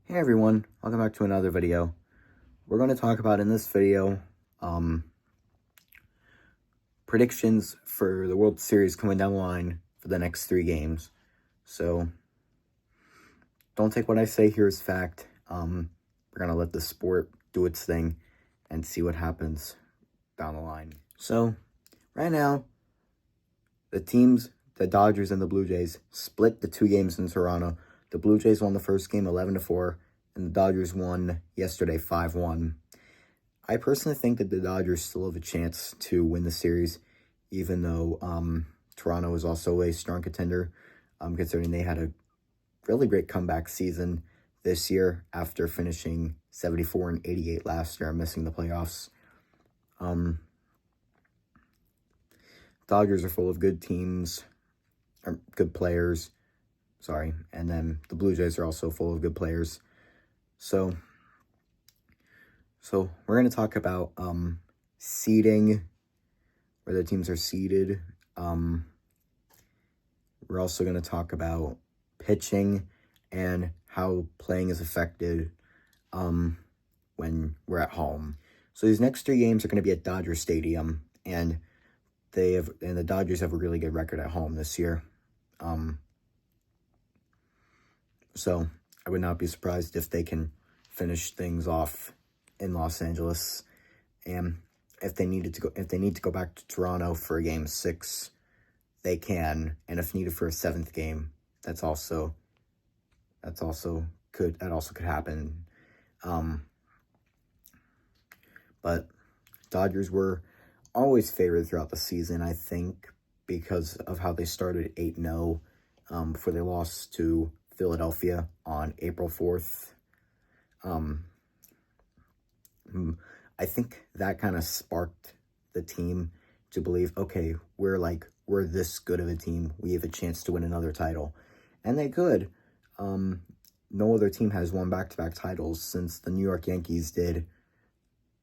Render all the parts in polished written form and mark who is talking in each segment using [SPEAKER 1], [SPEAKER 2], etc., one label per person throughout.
[SPEAKER 1] Hey everyone, welcome back to another video. We're going to talk about in this video predictions for the World Series coming down the line for the next 3 games. So don't take what I say here as fact. We're going to let the sport do its thing and see what happens down the line. So right now, the Dodgers and the Blue Jays, split the 2 games in Toronto. The Blue Jays won the first game 11-4, and the Dodgers won yesterday 5-1. I personally think that the Dodgers still have a chance to win the series, even though Toronto is also a strong contender, considering they had a really great comeback season this year after finishing 74-88 last year and missing the playoffs. Dodgers are full of good teams, or good players, and then the Blue Jays are also full of good players. So we're going to talk about seeding, where the teams are seeded. We're also going to talk about pitching and how playing is affected when we're at home. So these next 3 games are going to be at Dodger Stadium, and the Dodgers have a really good record at home this year. So I would not be surprised if they can finish things off in Los Angeles. And if they need to go back to Toronto for Game 6, they can. And if needed for a 7th game, that also could happen. But Dodgers were always favored throughout the season, I think, because of how they started 8-0 before they lost to Philadelphia on April 4th. I think that kind of sparked the team to believe, okay, we're this good of a team. We have a chance to win another title. And they could. No other team has won back-to-back titles since the New York Yankees did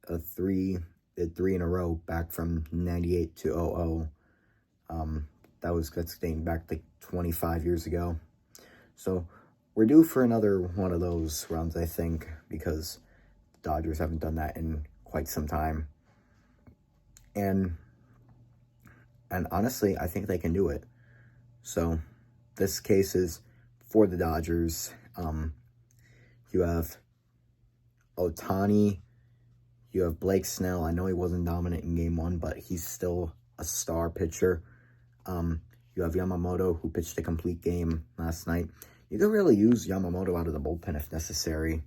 [SPEAKER 1] 3 in a row back from 98 to 00. That's dating back like 25 years ago. So we're due for another one of those runs, I think, because the Dodgers haven't done that in quite some time. And honestly, I think they can do it. So this case is for the Dodgers. You have Ohtani, you have Blake Snell. I know he wasn't dominant in Game 1, but he's still a star pitcher. You have Yamamoto, who pitched a complete game last night. You could really use Yamamoto out of the bullpen if necessary.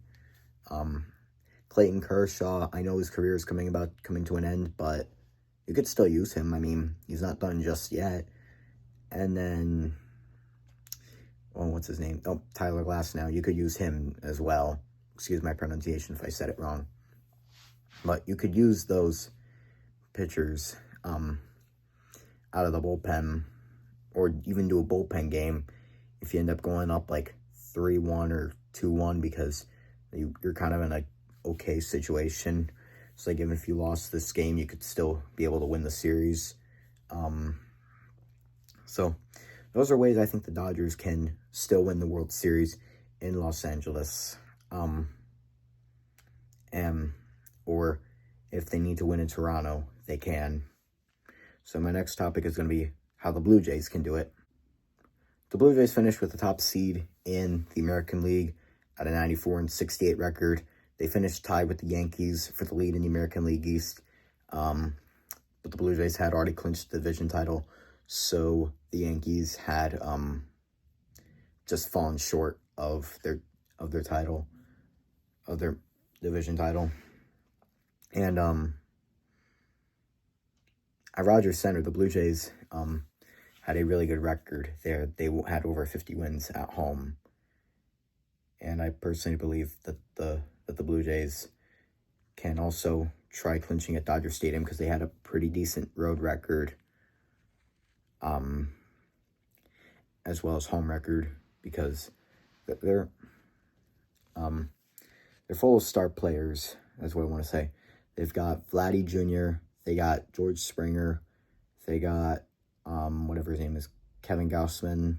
[SPEAKER 1] Clayton Kershaw, I know his career is coming to an end, but you could still use him. I mean, he's not done just yet. And then, what's his name? Oh, Tyler Glasnow. You could use him as well. Excuse my pronunciation if I said it wrong. But you could use those pitchers out of the bullpen, or even do a bullpen game if you end up going up like 3-1 or 2-1 because you're kind of in a okay situation. So like, even if you lost this game, you could still be able to win the series. So those are ways I think the Dodgers can still win the World Series in Los Angeles. Or if they need to win in Toronto, they can. So my next topic is going to be how the Blue Jays can do it. The Blue Jays finished with the top seed in the American League at a 94-68 record. They finished tied with the Yankees for the lead in the American League East. But the Blue Jays had already clinched the division title, so the Yankees had just fallen short of their division title. And at Rogers Center, the Blue Jays had a really good record there. They had over 50 wins at home. And I personally believe that the Blue Jays can also try clinching at Dodger Stadium because they had a pretty decent road record, as well as home record, because they're full of star players. That's what I want to say. They've got Vladdy Jr., they got George Springer, they got whatever his name is, Kevin Gausman.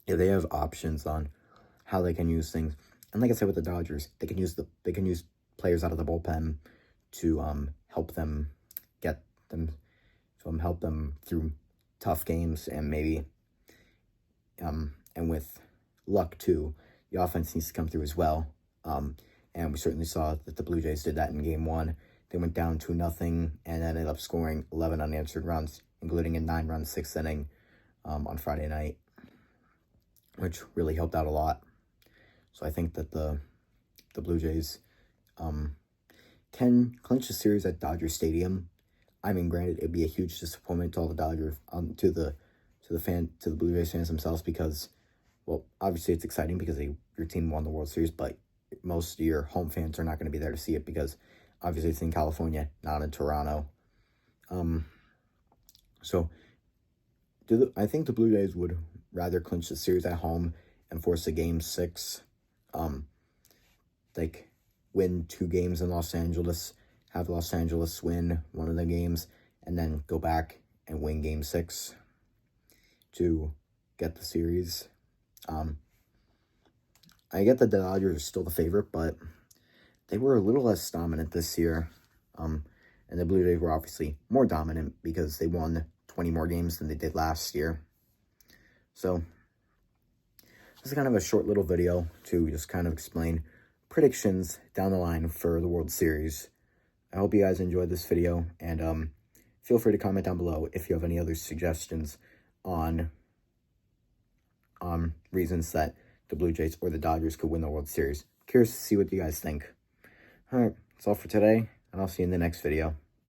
[SPEAKER 1] Yeah, they have options on how they can use things. And like I said with the Dodgers, they can use players out of the bullpen to help them help them through tough games, and maybe and with luck too, the offense needs to come through as well. And we certainly saw that the Blue Jays did that in Game 1. They went down 2-0 and ended up scoring 11 unanswered runs, including a 9-run 6th inning on Friday night, which really helped out a lot. So I think that the Blue Jays can clinch the series at Dodger Stadium. I mean, granted, it'd be a huge disappointment to all the Dodgers, to the Blue Jays fans themselves, because, well, obviously it's exciting because your team won the World Series, but most of your home fans are not going to be there to see it because obviously it's in California, not in Toronto. So I think the Blue Jays would rather clinch the series at home and force a Game 6, like win 2 games in Los Angeles, have Los Angeles win one of the games, and then go back and win Game 6 to get the series. I get that the Dodgers are still the favorite, but they were a little less dominant this year. And the Blue Jays were obviously more dominant because they won 20 more games than they did last year. So this is kind of a short little video to just kind of explain predictions down the line for the World Series. I hope you guys enjoyed this video, and feel free to comment down below if you have any other suggestions on reasons that the Blue Jays or the Dodgers could win the World Series. Curious to see what you guys think. All right, that's all for today, and I'll see you in the next video.